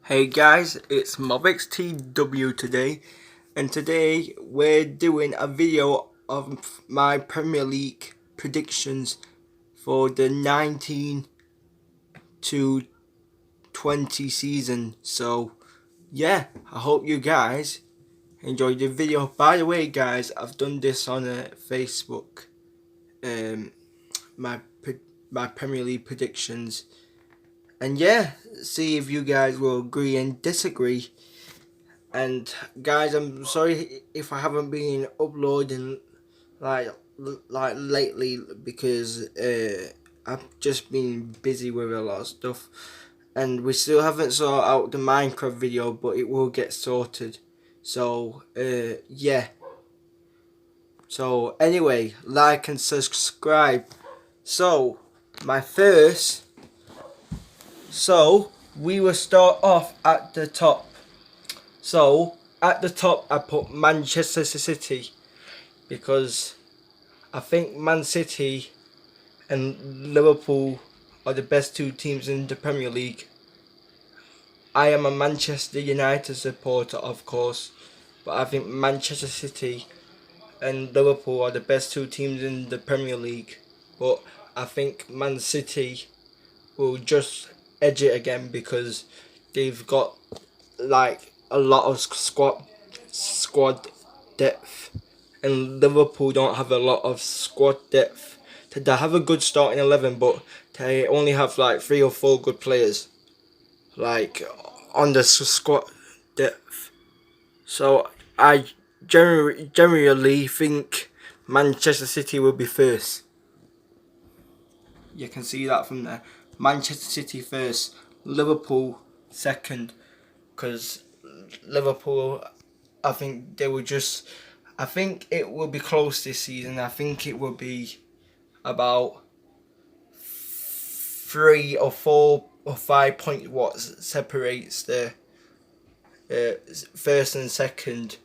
Hey guys, it's MobXTW today, and today we're doing a video of my Premier League predictions for the 19 to 20 season. So yeah, I hope you guys enjoyed the video. By the way guys, I've done this on Facebook, um, my my Premier League predictions, and yeah, see if you guys will agree and disagree. And guys, I'm sorry if I haven't been uploading like like lately because I've just been busy with a lot of stuff, and we still haven't sorted out the Minecraft video, but it will get sorted. So yeah. So anyway, like and subscribe. So my first. So we will start off at the top. So, at the top, I put Manchester City because I think Man City and Liverpool are the best two teams in the Premier League. I am a Manchester United supporter, of course, but I think Manchester City and Liverpool are the best two teams in the Premier League. But I think Man City will just edge it again because they've got like a lot of squad depth, and Liverpool don't have a lot of squad depth. They have a good starting 11, but they only have like 3 or 4 good players like on the squad depth. So I generally think Manchester City will be first. You can see that from there. Manchester City first, Liverpool second, because Liverpool, I think they will just. I think it will be close this season. I think it will be about 3 or 4 or 5 points what separates the first and second.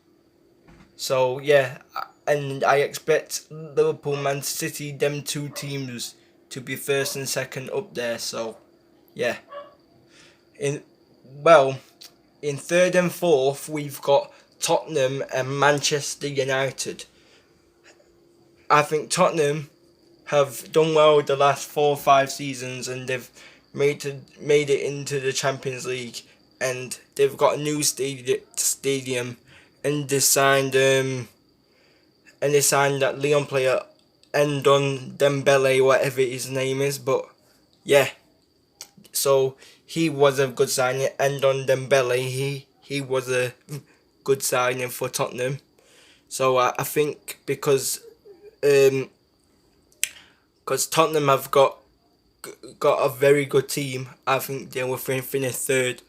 So yeah, and I expect Liverpool, Man City, them two teams to be first and second up there. So yeah, in well. In third and fourth, we've got Tottenham and Manchester United. I think Tottenham have done well the last 4 or 5 seasons, and they've made it into the Champions League, and they've got a new stadium, and they signed that Leon player, Endon Dembele, whatever his name is. But yeah, so he was a good signing. Endon Dembele, he was a good signing for Tottenham. So I think because Tottenham have got a very good team, I think they will finish third.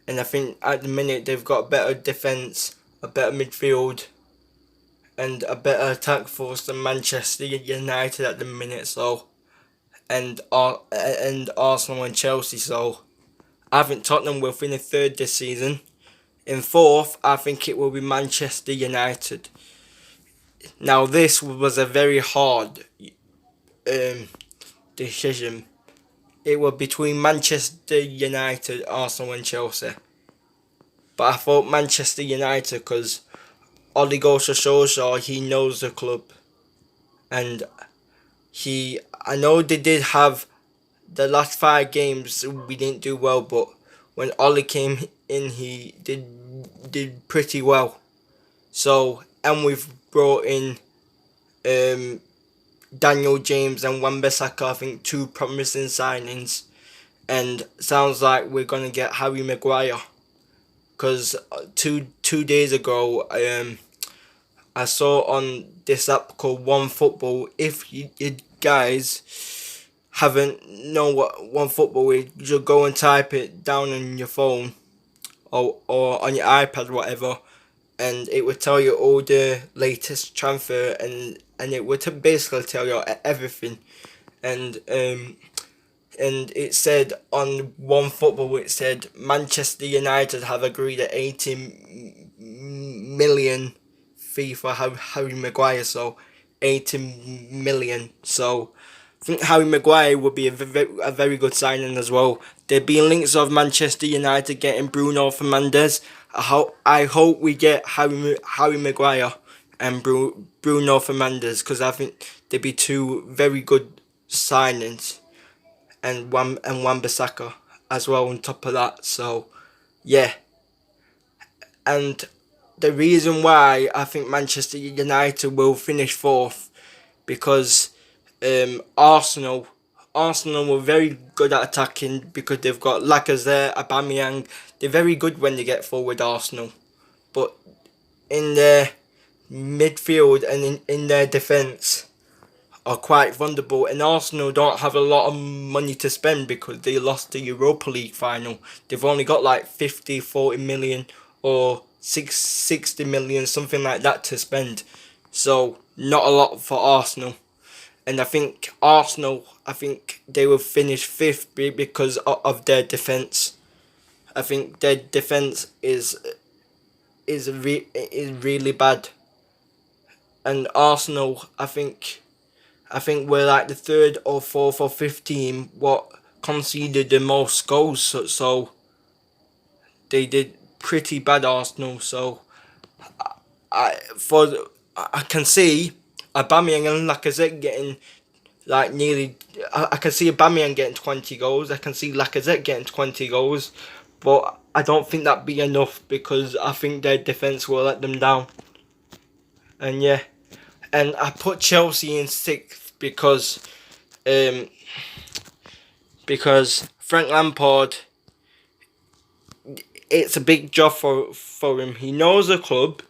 And I think at the minute they've got better defence, a better midfield, and a better attack force than Manchester United at the minute. So and Arsenal and Chelsea. So I think Tottenham will finish third this season. In fourth, I think it will be Manchester United. Now this was a very hard decision. It was between Manchester United, Arsenal and Chelsea. But I thought Manchester United because Ole Gunnar Solskjaer, he knows the club. And I know they did have the last 5 games we didn't do well, but when Ole came in, he did pretty well. So, and we've brought in Daniel James and Wan-Bissaka, I think 2 promising signings, and sounds like we're gonna get Harry Maguire. Because two days ago, I saw on this app called One Football. If you guys haven't know what One Football is, you should go and type it down on your phone or on your iPad, whatever, and it would tell you all the latest transfer, and it would basically tell you everything. And it said on One Football, it said Manchester United have agreed at 80 million fee for Harry Maguire, so 80 million. So think Harry Maguire would be a very good signing as well. There been links of Manchester United getting Bruno Fernandes. I hope we get Harry Maguire and Bruno Fernandes, because I think they'd be two very good signings, and Wan-Bissaka as well on top of that. So yeah, and the reason why I think Manchester United will finish fourth, because Arsenal were very good at attacking, because they've got Lacazette, Aubameyang. They're very good when they get forward, Arsenal. But in their midfield and in their defence are quite vulnerable, and Arsenal don't have a lot of money to spend because they lost the Europa League final. They've only got like 40 million or 60 million, something like that, to spend. So not a lot for Arsenal. And I think they will finish fifth because of their defence. I think their defence is really bad. And Arsenal, I think we're like the third or fourth or fifth team what conceded the most goals. So they did pretty bad, Arsenal. So I can see Aubameyang and Lacazette getting like nearly. I can see Aubameyang getting 20 goals. I can see Lacazette getting 20 goals, but I don't think that'd be enough, because I think their defence will let them down. And yeah, and I put Chelsea in sixth because Frank Lampard, it's a big job for him. He knows the club,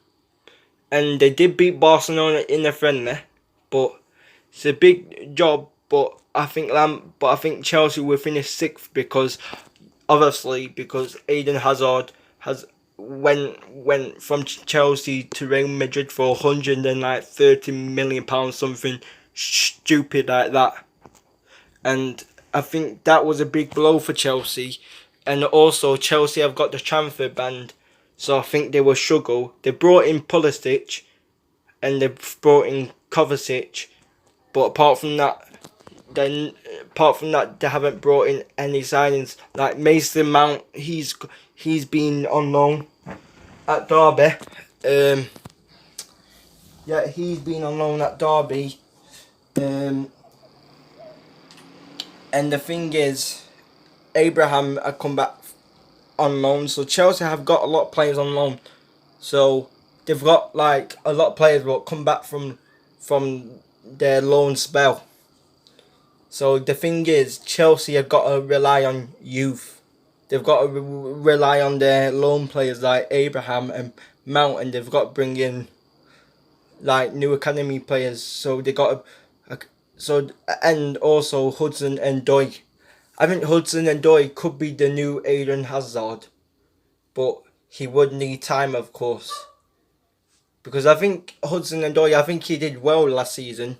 and they did beat Barcelona in the friendly, but it's a big job. But I think Chelsea will finish sixth, because Eden Hazard went from Chelsea to Real Madrid for £130 million, something stupid like that. And I think that was a big blow for Chelsea. And also Chelsea have got the transfer ban, so I think they will struggle. They brought in Pulisic and they brought in Kovacic, but apart from that, they haven't brought in any signings. Like Mason Mount, he's been on loan at Derby. He's been on loan at Derby. And the thing is, Abraham had come back on loan. So Chelsea have got a lot of players on loan. So they've got like a lot of players will come back from their loan spell. So the thing is, Chelsea have got to rely on youth. They've got to rely on their loan players like Abraham and Mount, and they've got to bring in like new academy players. So they got to, and also Hudson and Doy. I think Hudson and Doy could be the new Eden Hazard, but he would need time, of course. Because I think Hudson and Doy, I think he did well last season,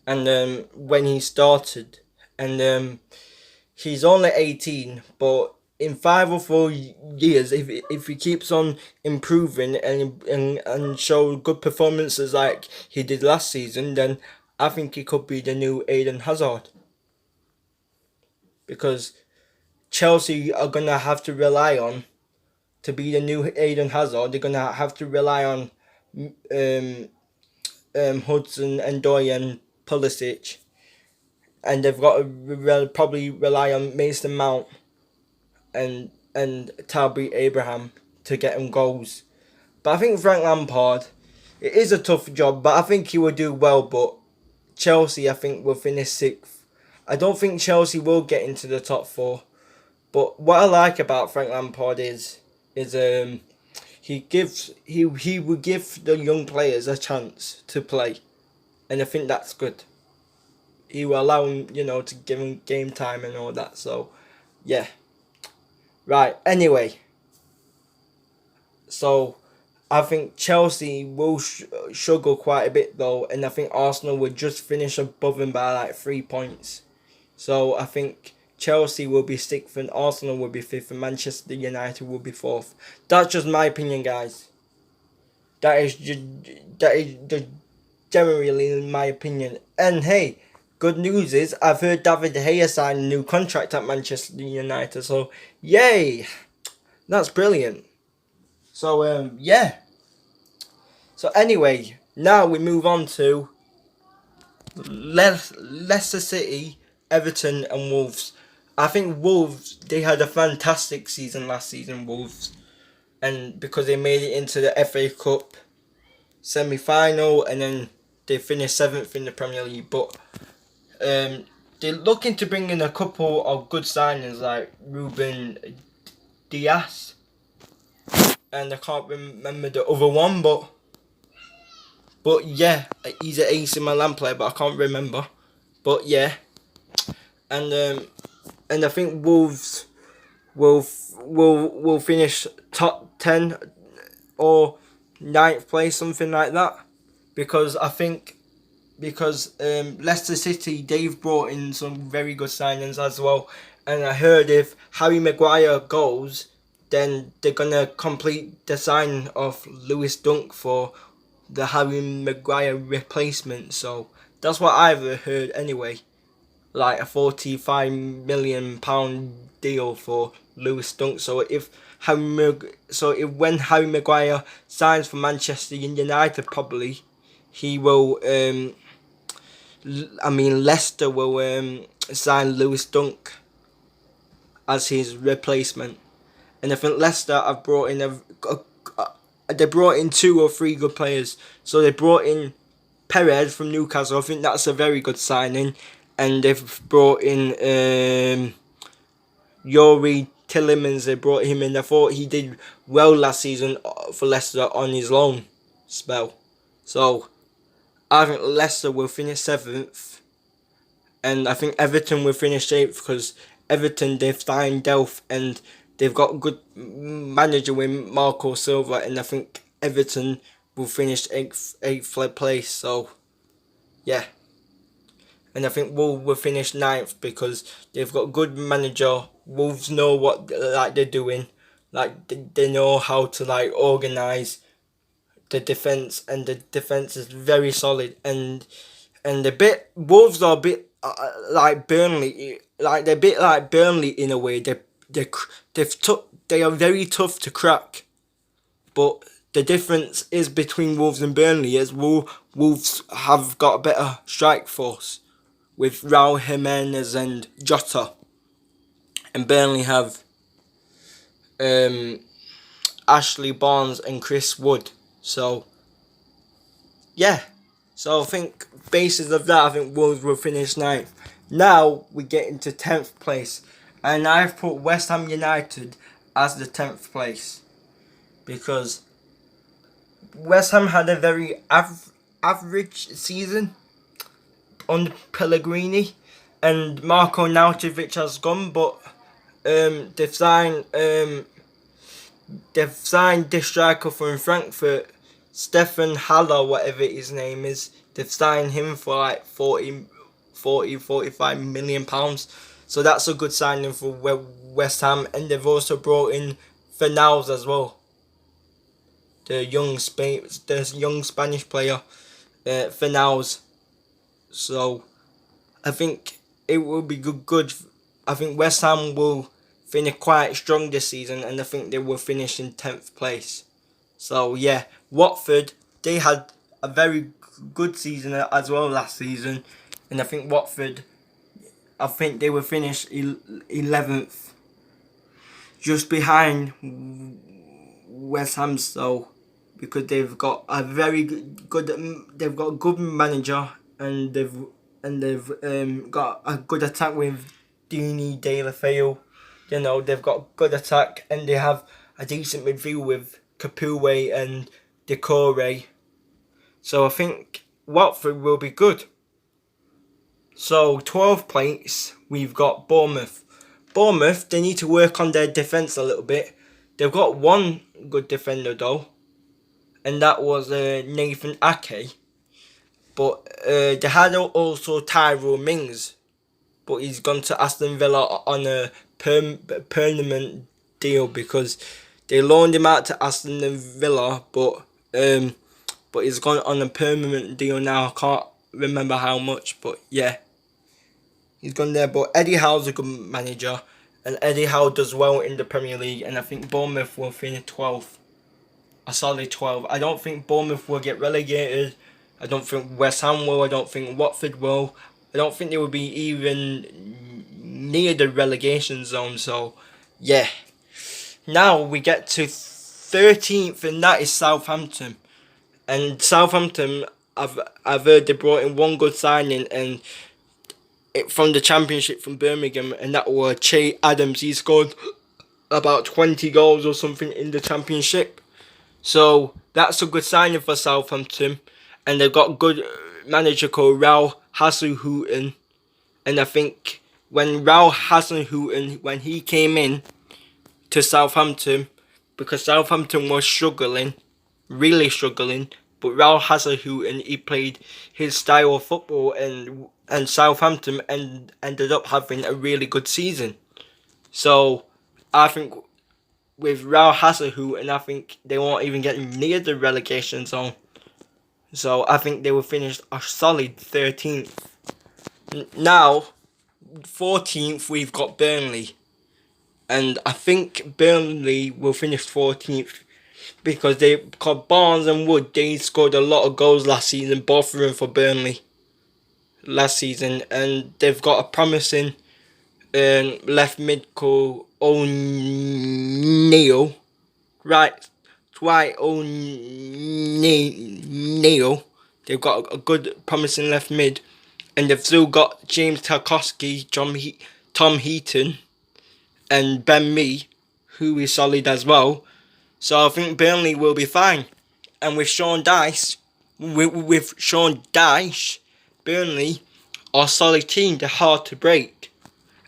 and when he started, and he's only 18, but in 5 or 4 years, if he keeps on improving and show good performances like he did last season, then I think he could be the new Eden Hazard. Because Chelsea are gonna have to rely on, to be the new Eden Hazard, they're gonna have to rely on Hudson and Doy and Pulisic, and they've got to probably rely on Mason Mount and Talbi Abraham to get them goals. But I think Frank Lampard, it is a tough job, but I think he will do well. But Chelsea, I think, will finish sixth. I don't think Chelsea will get into the top 4. But what I like about Frank Lampard is he will give the young players a chance to play, and I think that's good. He will allow them, to give them game time and all that. So, yeah. Right. Anyway. So, I think Chelsea will struggle quite a bit though, and I think Arsenal will just finish above them by like 3 points. So I think Chelsea will be 6th and Arsenal will be 5th and Manchester United will be 4th. That's just my opinion, guys. That is just generally my opinion. And hey, good news is I've heard David De Gea signed a new contract at Manchester United. So yay, that's brilliant. So yeah. So anyway, now we move on to Leicester City, Everton, and Wolves. I think Wolves, they had a fantastic season last season, Wolves, and because they made it into the FA Cup semi-final, and then they finished 7th in the Premier League. But they're looking to bring in a couple of good signings like Ruben Diaz, and I can't remember the other one, but yeah, he's an AC Milan player, but I can't remember. But yeah, and I think Wolves will finish top 10 or 9th place, something like that, because Leicester City, they've brought in some very good signings as well, and I heard if Harry Maguire goes, then they're gonna complete the sign of Lewis Dunk for the Harry Maguire replacement. So that's what I've heard anyway, like a £45 million deal for Lewis Dunk. So when Harry Maguire signs for Manchester United, probably he will. Leicester will sign Lewis Dunk as his replacement, and I think Leicester have brought in they brought in 2 or 3 good players. So they brought in Perez from Newcastle. I think that's a very good signing, and they've brought in Yuri Tillemans. They brought him in. I thought he did well last season for Leicester on his loan spell. So I think Leicester will finish 7th, and I think Everton will finish 8th because Everton, they've signed Delph, and they've got a good manager with Marco Silva, and I think Everton will finish 8th place. So yeah, and I think Wolves will finish 9th because they've got a good manager. Wolves know what they're doing, they know how to organise the defence, and the defence is very solid, and Wolves are a bit like Burnley, they're a bit like Burnley in a way. They are very tough to crack, but the difference is between Wolves and Burnley is Wolves have got a better strike force with Raul Jimenez and Jota, and Burnley have Ashley Barnes and Chris Wood. So yeah, so I think basis of that, I think Wolves will finish 9th. Now we get into 10th place, and I've put West Ham United as the 10th place because West Ham had a very average season under Pellegrini, and Marko Nautovic has gone, but they've signed this striker from Frankfurt, Stefan Haller, whatever his name is. They've signed him for like 45 million pounds. So that's a good signing for West Ham, and they've also brought in Fornals as well, the young Spanish player, Fornals. So I think it will be good. I think West Ham will finish quite strong this season, and I think they will finish in 10th place. So yeah, Watford, they had a very good season as well last season, and I think they will finish 11th, just behind West Ham. So because they've got a very they've got a good manager, and they've got a good attack with Dini De La Feu. They've got good attack, and they have a decent midfield with Capoue and Decore. So I think Watford will be good. So 12th place, we've got Bournemouth. Bournemouth, they need to work on their defence a little bit. They've got one good defender though, and that was Nathan Ake. But they had also Tyrone Mings, but he's gone to Aston Villa on a permanent deal because they loaned him out to Aston Villa, but he's gone on a permanent deal now. I can't remember how much, but yeah. He's gone there, but Eddie Howe's a good manager, and Eddie Howe does well in the Premier League, and I think Bournemouth will finish 12th. A solid 12. I don't think Bournemouth will get relegated. I don't think West Ham will. I don't think Watford will. I don't think they will be even near the relegation zone. So, yeah. Now we get to 13th, and that is Southampton. And Southampton, I've heard they brought in one good signing, and from the Championship from Birmingham, and that was Che Adams. He scored about 20 goals or something in the Championship. So that's a good signing for Southampton, and they've got good manager called Raul Hasenhüttl. And I think when Raul Hasenhüttl, when he came in to Southampton, because Southampton was struggling, really struggling, but Raul Hasenhüttl, he played his style of football, and Southampton ended up having a really good season. So I think with Raul Hasenhüttl, I think they won't even get near the relegation zone. So I think they will finish a solid 13th. Now, 14th, we've got Burnley. And I think Burnley will finish 14th because Barnes and Wood, they scored a lot of goals last season, both of them for Burnley last season. And they've got a promising left mid called O'Neill. Dwight O'Neill. They've got a good, promising left mid. And they've still got James Tarkowski, Tom Heaton, and Ben Mee, who is solid as well. So I think Burnley will be fine. And with Sean Dyche, Burnley are a solid team. They're hard to break.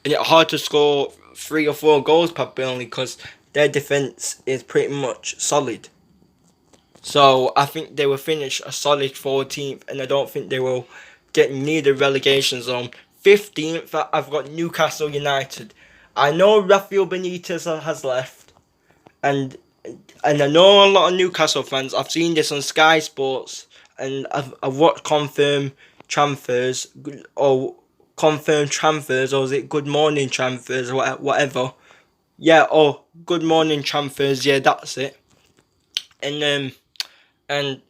And it's hard to score 3 or 4 goals per Burnley because their defence is pretty much solid. So I think they will finish a solid 14th, and I don't think they will get near the relegation zone. 15th, I've got Newcastle United. I know Rafael Benitez has left, and I know a lot of Newcastle fans. I've seen this on Sky Sports, and I've watched confirmed transfers, or is it Good Morning Transfers, or whatever. Yeah, Good Morning Transfers. Yeah, that's it. And a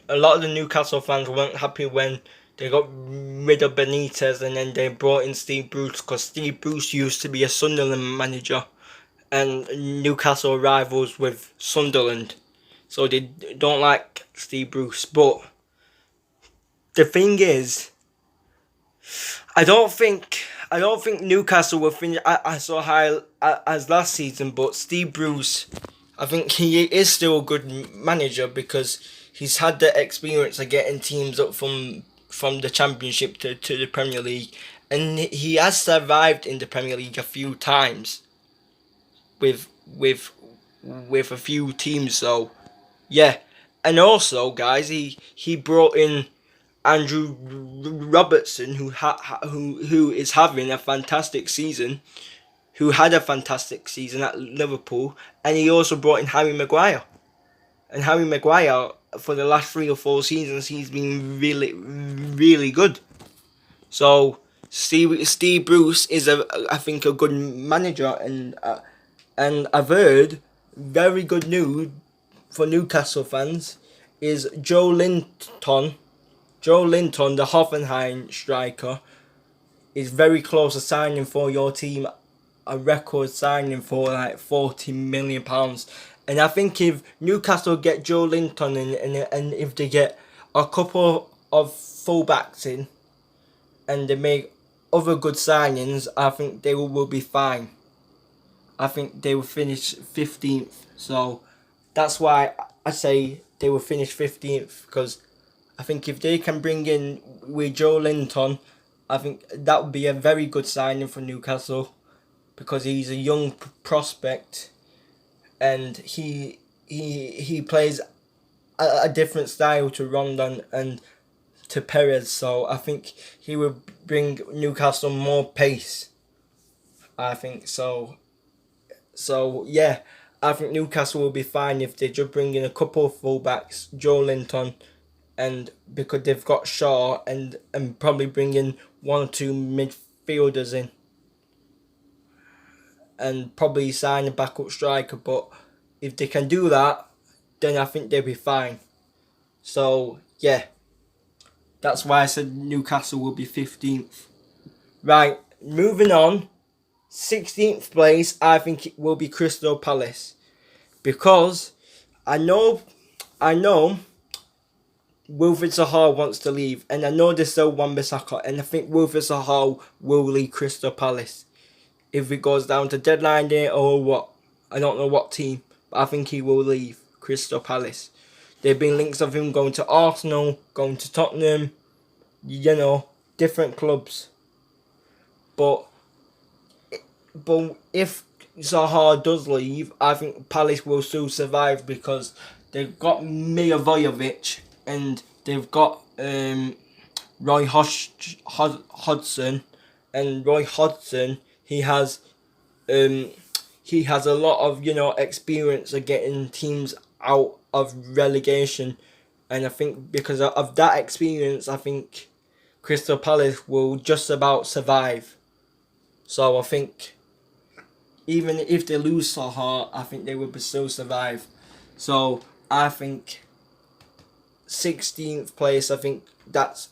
lot of the Newcastle fans weren't happy when they got rid of Benitez, and then they brought in Steve Bruce, because Steve Bruce used to be a Sunderland manager, and Newcastle rivals with Sunderland, so they don't like Steve Bruce. But the thing is, I don't think Newcastle will finish as so high as last season, but Steve Bruce, I think he is still a good manager because he's had the experience of getting teams up from the Championship to the Premier League, and he has survived in the Premier League a few times with a few teams. So yeah, and also guys, he brought in Andrew Robertson, who is having a fantastic season, who had a fantastic season at Liverpool, and he also brought in Harry Maguire. And Harry Maguire, for the last 3 or 4 seasons, he's been really, really good. So Steve Bruce is I think a good manager, and I've heard very good news for Newcastle fans is Joe Linton, the Hoffenheim striker, is very close to signing for your team, a record signing for like £40 million. And I think if Newcastle get Joe Linton in, and if they get a couple of fullbacks in, and they make other good signings, I think they will be fine. I think they will finish 15th. So that's why I say they will finish 15th, because I think if they can bring in with Joe Linton, I think that would be a very good signing for Newcastle, because he's a young prospect, and he plays a different style to Rondon and to Perez. So I think he will bring Newcastle more pace. I think so. So yeah, I think Newcastle will be fine if they just bring in a couple of fullbacks, Joe Linton and because they've got Shaw and probably bringing one or two midfielders in, and probably sign a backup striker. But if they can do that, then I think they'll be fine. So yeah, that's why I said Newcastle will be 15th. Right, moving on. 16th place, I think it will be Crystal Palace, because I know Wilfried Zaha wants to leave, and I know they still Wan-Bissaka, and I think Wilfried Zaha will leave Crystal Palace if it goes down to deadline day or what. I don't know what team, but I think he will leave Crystal Palace. There have been links of him going to Arsenal, going to Tottenham, different clubs. But if Zaha does leave, I think Palace will still survive, because they've got Milivojevic and they've got Roy Hodgson, and Roy Hodgson, he has a lot of experience of getting teams out of relegation, and I think because of that experience, I think Crystal Palace will just about survive. So I think even if they lose Zaha, I think they will still survive. So I think 16th place, I think that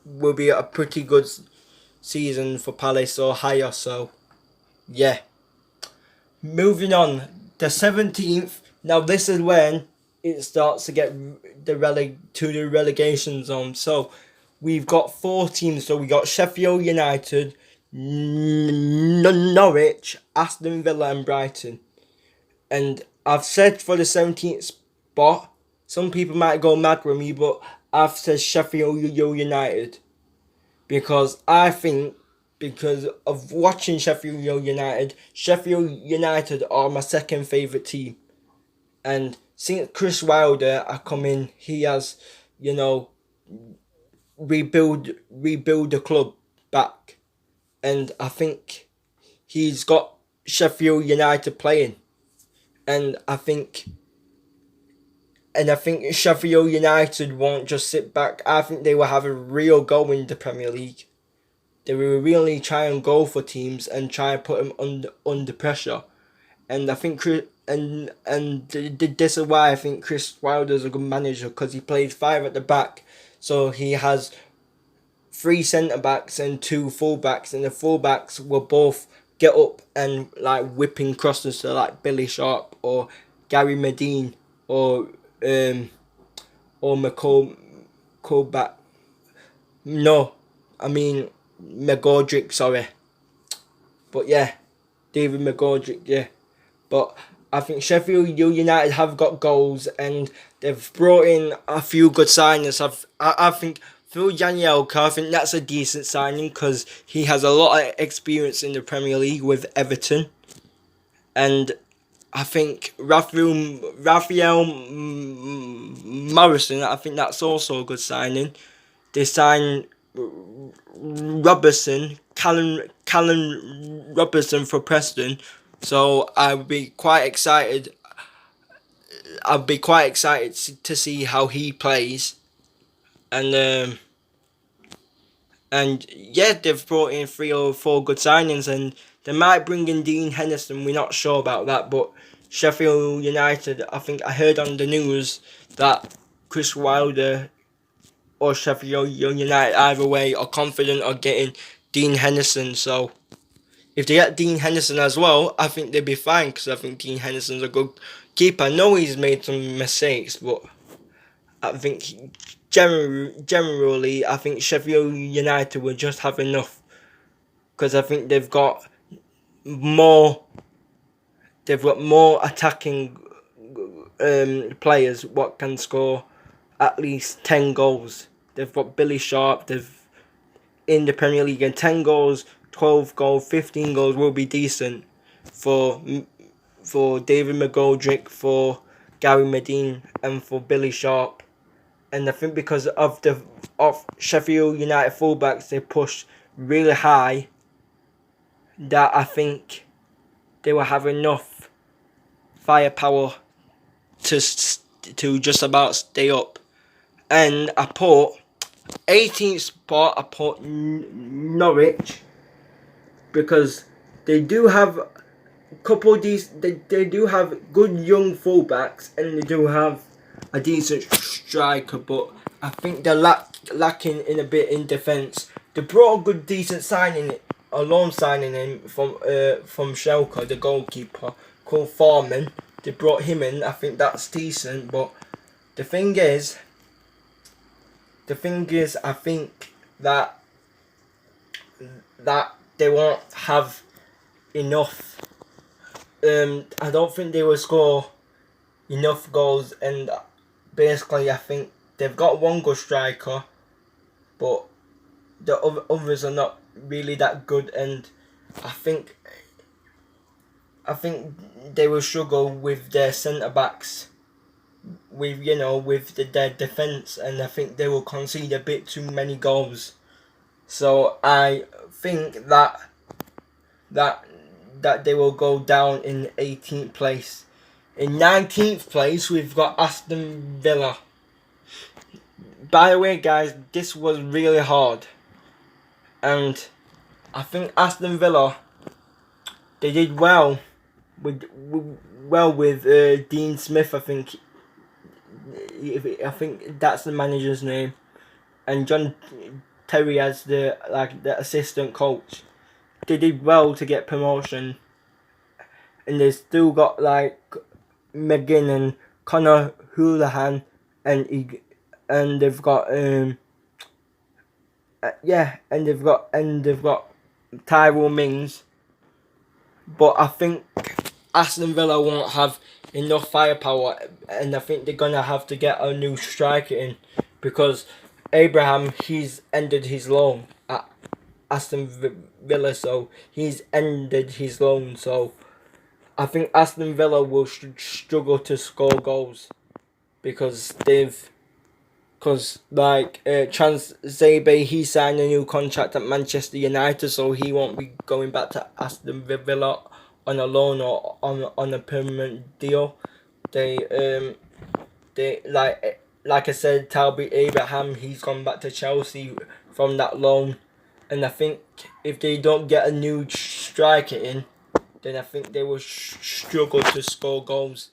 will be a pretty good season for Palace, or higher. So yeah. Moving on, the 17th. Now this is when it starts to get the relegation zone. So we've got 4 teams. So we got Sheffield United, Norwich, Aston Villa and Brighton. And I've said for the 17th spot, some people might go mad with me, but I've said Sheffield United, because I think, because of watching Sheffield United are my second favourite team. And since Chris Wilder I come in, he has, rebuild the club back. And I think he's got Sheffield United playing. And I think Sheffield United won't just sit back. I think they will have a real go in the Premier League. They will really try and go for teams and try and put them under pressure. And I think this is why I think Chris Wilder is a good manager, because he plays 5 at the back. So he has 3 centre backs and 2 full backs, and the full backs will both get up and whipping crosses to Billy Sharp or Gary Medine or McCall. No, I mean McGoldrick, sorry. But yeah, David McGoldrick, yeah. But I think Sheffield United have got goals, and they've brought in a few good signings. I think Phil Jagielka, I think that's a decent signing, because he has a lot of experience in the Premier League with Everton. And I think Raphael Morrison, I think that's also a good signing. They signed Callum Robertson for Preston. So I'd be quite excited to see how he plays. And yeah, they've brought in 3 or 4 good signings, and they might bring in Dean Henderson. We're not sure about that, but Sheffield United, I think I heard on the news that Chris Wilder or Sheffield United, either way, are confident of getting Dean Henderson. So if they get Dean Henderson as well, I think they'll be fine, because I think Dean Henderson's a good keeper. I know he's made some mistakes, but I think generally, I think Sheffield United will just have enough, because I think they've got more attacking players what can score at least 10 goals. They've got Billy Sharp. They've in the Premier League, and 10 goals, 12 goals, 15 goals will be decent for David McGoldrick, for Gary Medine, and for Billy Sharp. And I think because of Sheffield United fullbacks, they push really high, that I think they will have enough firepower to just about stay up. and I put 18th spot. I put Norwich because they do have a couple of these. They do have good young fullbacks and they do have a decent striker, but I think they're lacking in a bit in defence. They brought a good decent signing, a loan signing in from Schalke, the goalkeeper called Foreman. They brought him in. I think that's decent, but the thing is, I think that they won't have enough. I don't think they will score enough goals, and basically, I think they've got one good striker, but the others are not really that good, and I think they will struggle with their centre backs, with their defence, and I think they will concede a bit too many goals. So I think that they will go down in 18th place. In 19th place, we've got Aston Villa. By the way, guys, this was really hard, and I think Aston Villa, they did well with Dean Smith. I think that's the manager's name, and John Terry as the assistant coach. They did well to get promotion, and they still got McGinn and Connor Houlihan, and they've got Tyrell Mings, but I think Aston Villa won't have enough firepower, and I think they're gonna have to get a new striker in because Abraham, he's ended his loan at Aston Villa, so he's ended his loan. So I think Aston Villa will struggle to score goals because Trans Zabe, he signed a new contract at Manchester United, so he won't be going back to Aston Villa on a loan or on a permanent deal. They like I said, Talbot Abraham, he's gone back to Chelsea from that loan, and I think if they don't get a new striker in, then I think they will struggle to score goals.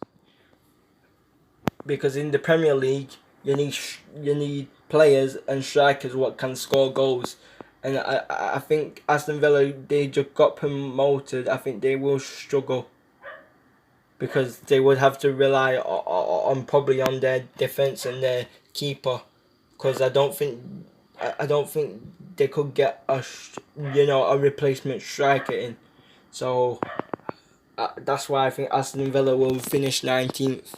Because in the Premier League, you need players and strikers what can score goals, and I think Aston Villa, they just got promoted. I think they will struggle because they would have to rely on probably on their defense and their keeper, because I don't think they could get a replacement striker in. So that's why I think Aston Villa will finish 19th.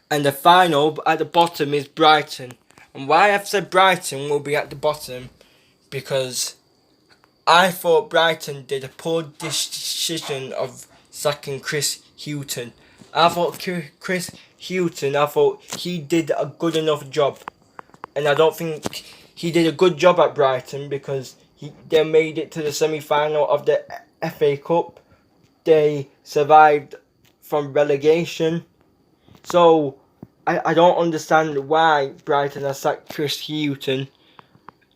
And the final at the bottom is Brighton. And why I've said Brighton will be at the bottom, because I thought Brighton did a poor decision of sacking Chris Hughton. I thought Chris Hughton, he did a good enough job. And I don't think he did a good job at Brighton, because they made it to the semi-final of the FA Cup. They survived from relegation. So I don't understand why Brighton has sacked Chris Hughton,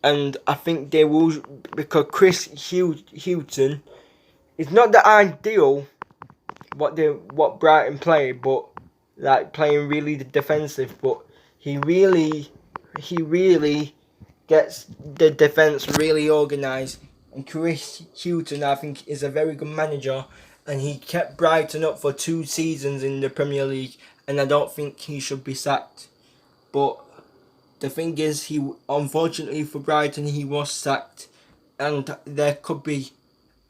and I think they will, because Chris Hughton is not the ideal what Brighton play, but playing really defensive, but he really gets the defence really organised. And Chris Hughton, I think, is a very good manager, and he kept Brighton up for 2 seasons in the Premier League, and I don't think he should be sacked. But the thing is, unfortunately for Brighton, he was sacked, and there could be,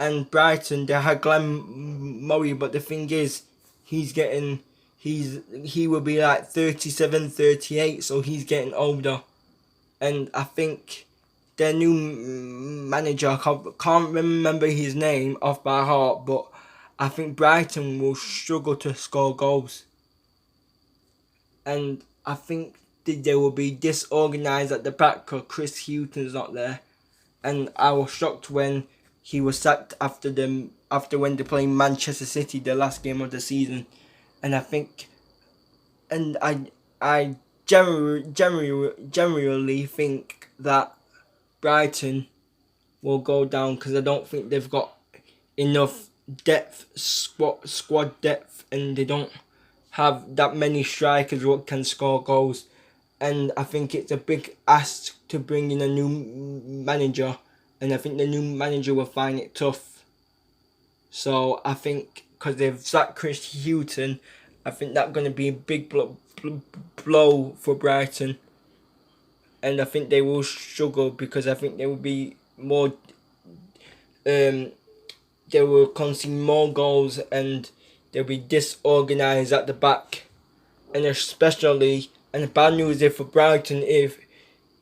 and Brighton, they had Glenn Murray, but the thing is, he will be 37, 38, so he's getting older, and I think their new manager, I can't remember his name off by heart, but I think Brighton will struggle to score goals. And I think they will be disorganised at the back because Chris Hughton's not there. And I was shocked when he was sacked after when they played Manchester City the last game of the season. And I think, and I generally think that Brighton will go down because I don't think they've got enough squad depth, and they don't have that many strikers who can score goals. And I think it's a big ask to bring in a new manager, and I think the new manager will find it tough. So I think because they've sacked Chris Hughton, I think that's going to be a big blow for Brighton, and I think they will struggle because I think they will be more. They will concede more goals and they'll be disorganised at the back, and especially, and the bad news for Brighton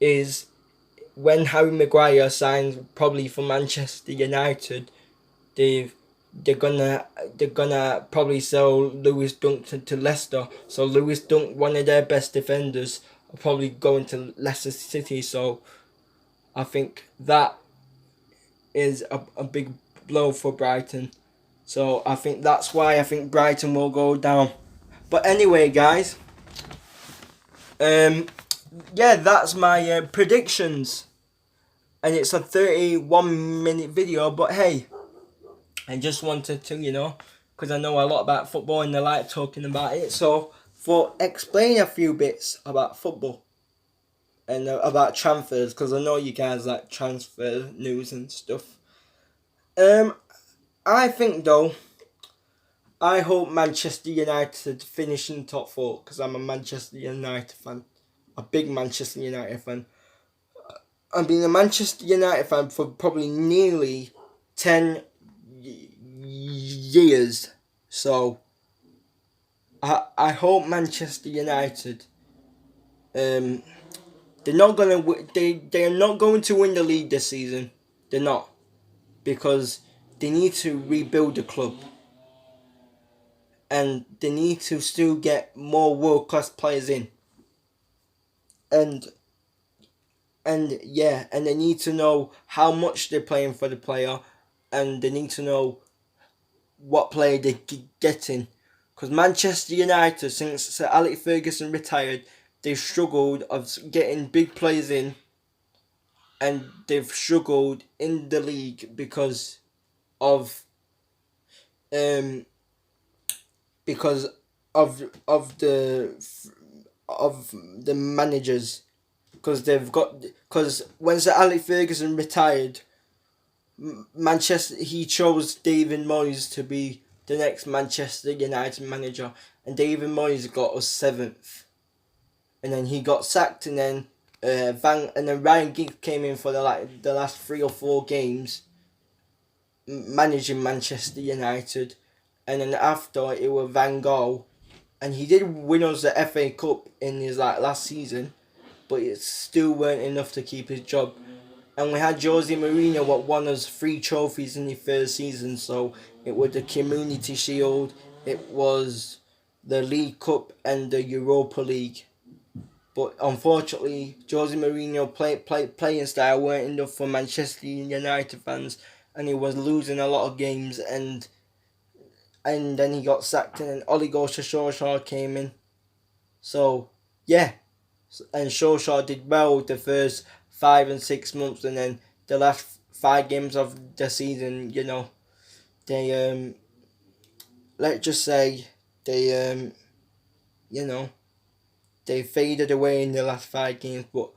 is when Harry Maguire signs probably for Manchester United, they're gonna probably sell Lewis Dunk to Leicester. So Lewis Dunk, one of their best defenders, are probably going to Leicester City. So I think that is a big blow for Brighton. So I think that's why I think Brighton will go down. But anyway, guys, that's my predictions, and it's a 31-minute video. But hey, I just wanted to, because I know a lot about football and I like talking about it. So explain a few bits about football and about transfers, because I know you guys like transfer news and stuff. I think though, I hope Manchester United finish in top 4 because I'm a Manchester United fan, a big Manchester United fan. I've been a Manchester United fan for probably nearly 10 years. So I hope Manchester United. They're not gonna. They are not going to win the league this season. They're not, because they need to rebuild the club. And they need to still get more world-class players in. And they need to know how much they're paying for the player, and they need to know what player they're getting. Because Manchester United, since Sir Alex Ferguson retired, they've struggled of getting big players in, and they've struggled in the league because of the managers, because when Sir Alex Ferguson retired, he chose David Moyes to be the next Manchester United manager, and David Moyes got us 7th, and then he got sacked, and then Ryan Giggs came in for the last 3 or 4 games managing Manchester United, and then after it was Van Gaal, and he did win us the FA Cup in his last season, but it still weren't enough to keep his job. And we had Jose Mourinho, what won us 3 trophies in the first season. So it was the Community Shield, it was the League Cup and the Europa League. But unfortunately, Jose Mourinho playing style weren't enough for Manchester United fans, and he was losing a lot of games, and then he got sacked, and then Ole Gunnar Solskjaer came in. So yeah, and Solskjaer did well the first 5 and 6 months, and then the last 5 games of the season, they let's just say they they faded away in the last 5 games. But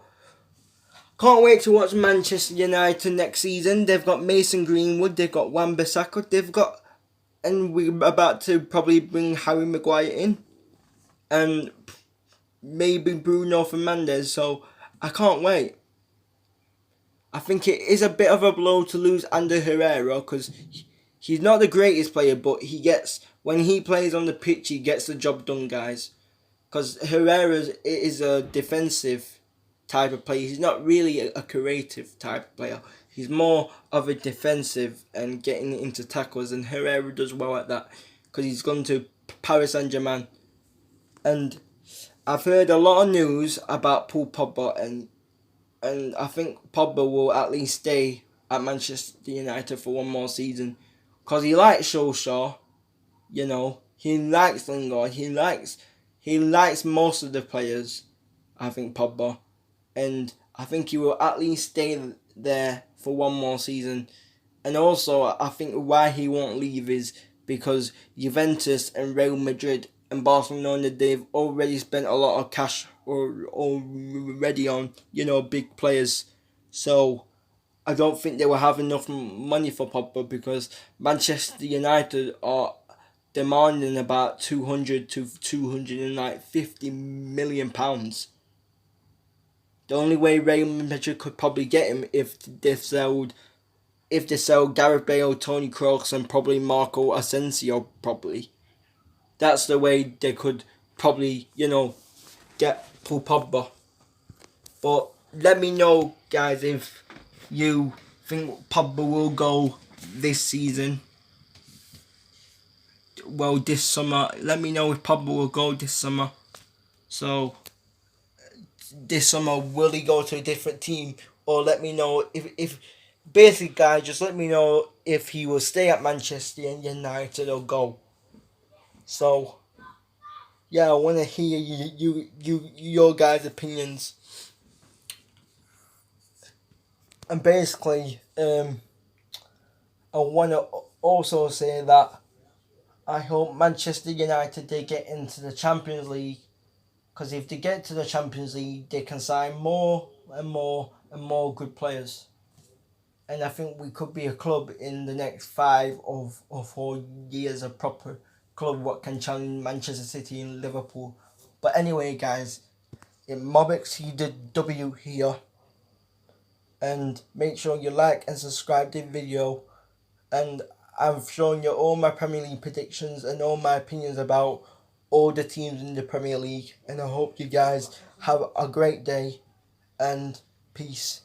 can't wait to watch Manchester United next season. They've got Mason Greenwood, they've got Wan-Bissaka, and we're about to probably bring Harry Maguire in, and maybe Bruno Fernandes. So I can't wait. I think it is a bit of a blow to lose Ander Herrera, because he's not the greatest player, but when he plays on the pitch, he gets the job done, guys. Because Herrera is a defensive type of player. He's not really a creative type of player. He's more of a defensive and getting into tackles, and Herrera does well at that because he's gone to Paris Saint-Germain. And I've heard a lot of news about Paul Pogba, and I think Pogba will at least stay at Manchester United for one more season, because he likes Solskjaer, he likes Lingard, he likes most of the players, I think Pogba, and I think he will at least stay there for one more season. And also, I think why he won't leave is because Juventus and Real Madrid and Barcelona, they've already spent a lot of cash already on, big players. So I don't think they will have enough money for Pogba, because Manchester United are demanding about 200 to 250 million pounds. The only way Real Madrid could probably get him if they sell Gareth Bale, Toni Kroos, and probably Marco Asensio. Probably that's the way they could probably get Paul Pogba. But let me know, guys, if you think Pogba will go this season. Well, this summer. Let me know if Pogba will go this summer. So this summer, will he go to a different team, or let me know if basically, guys, just let me know if he will stay at Manchester United or go. So yeah, I want to hear your guys' opinions. And basically, I want to also say that I hope Manchester United, they get into the Champions League, because if they get to the Champions League, they can sign more and more and more good players. And I think we could be a club in the next 5 or 4 years, a proper club what can challenge Manchester City and Liverpool. But anyway, guys, in MobXCW here, and make sure you like and subscribe to the video. And I've shown you all my Premier League predictions and all my opinions about all the teams in the Premier League. And I hope you guys have a great day, and peace.